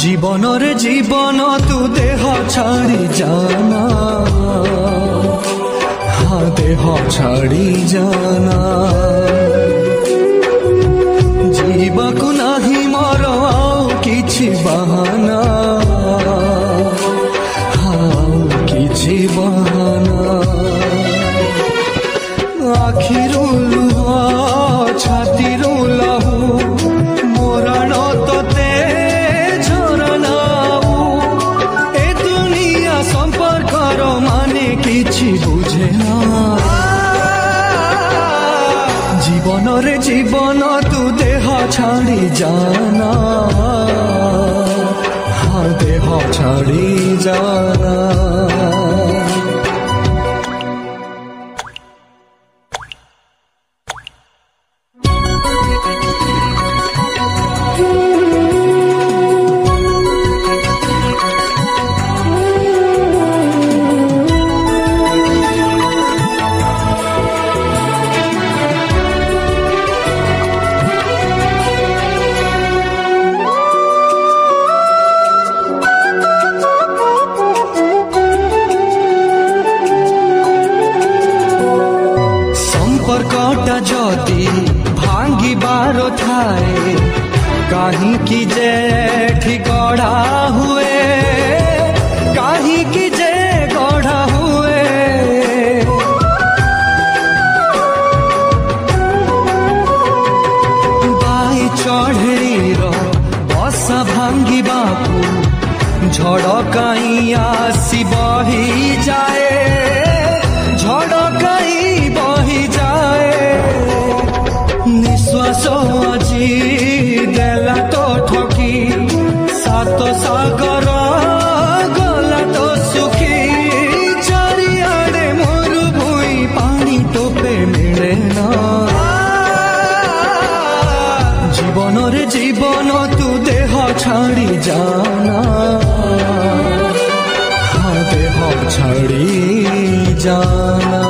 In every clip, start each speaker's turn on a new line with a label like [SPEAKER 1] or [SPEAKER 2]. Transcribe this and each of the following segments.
[SPEAKER 1] जीवन रे जीवन तू देह छाड़ी जाना, हाँ देह छाड़ी जाना। जीवाकु नाही मोर आउ किछि बहाना, हाँ किछि बहाना। आखिरु लुह छातीरु लहू मोराण तोते झरनाऊ। ए दुनिया संपर्कर माने किछि बुझे ना। जीवन रे जीवन तू देह छाड़ी जाना, हाँ देह छाड़ी जाना। संपर्कटा जदि भांगिबार थाए कहीं की जेठी गढ़ा हुए, कहीं की जे गढ़ा हुए। बाई चढ़ेईर बसा भांगिबाकू झड़ कहीं आसी बही जाए, झड़ कहीं बही जाए। निश्वास আজি देला तो ठकी, सात सागर गला तो सुखी। चारिआडे मरुभूमि पानी टोपे मिले ना। जीवन रे जीवन तू देह छाड़ी जाना, हाँ देह छाड़ी जाना।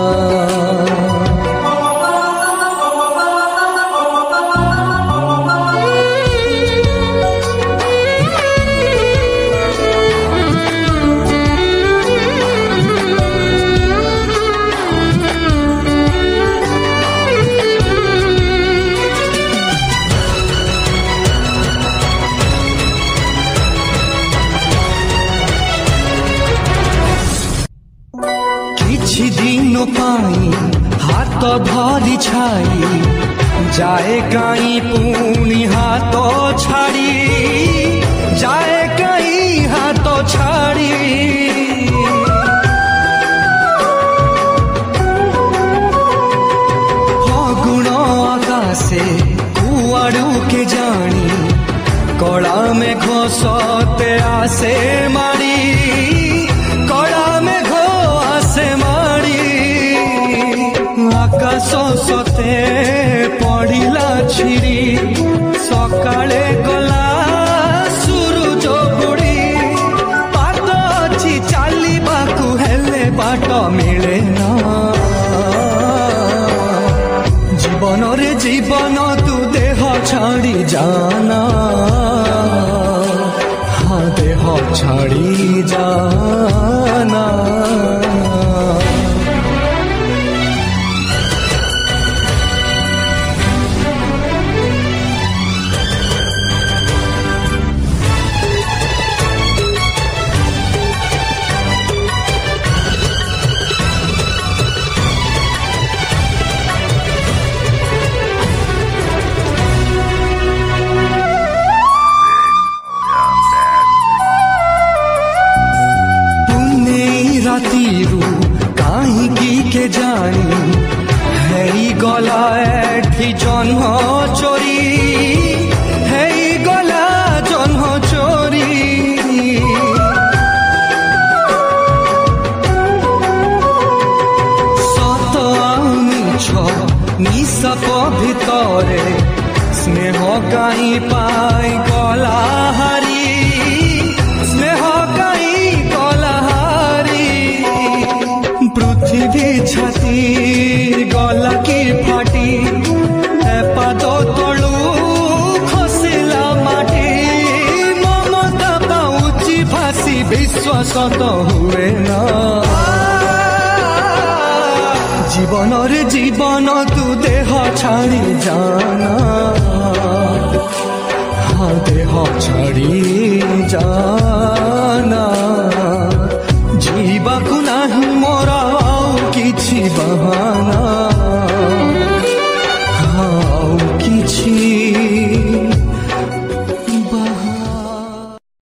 [SPEAKER 1] किछि दिन पाई हाथ धरी छाई जाए कहीं पुणी हाथ छाड़ी, जाए कहीं हाथ छाड़ी। फगुण आकाशे कुआड़ू के जानी, कड़ा में घोषते आसे मारी, कड़ा में आसे मारी। आकाश सते पड़िला छिरी, सकाळे गला सूरज बुड़ी। पाद अछि चालिबाकू हेले बाट मिले ना। जीवन रे जीवन तू देह छाड़ी जाना, हाँ देह छाड़ी जाना। रातीरू कहीं के जानी, है गला एठी जन्म चोरी, है गला जन्म चोरी। सत आउ मिछ निशाप भितरे स्नेह कहीं पाई गला हारी, स्नेह कहीं गला हारी। पृथ्वी छाती गला की फाटी, पाद तलू खसिला माटी। ममता सत हुए ना जीवन रे जीवन तू देह छाड़ी जा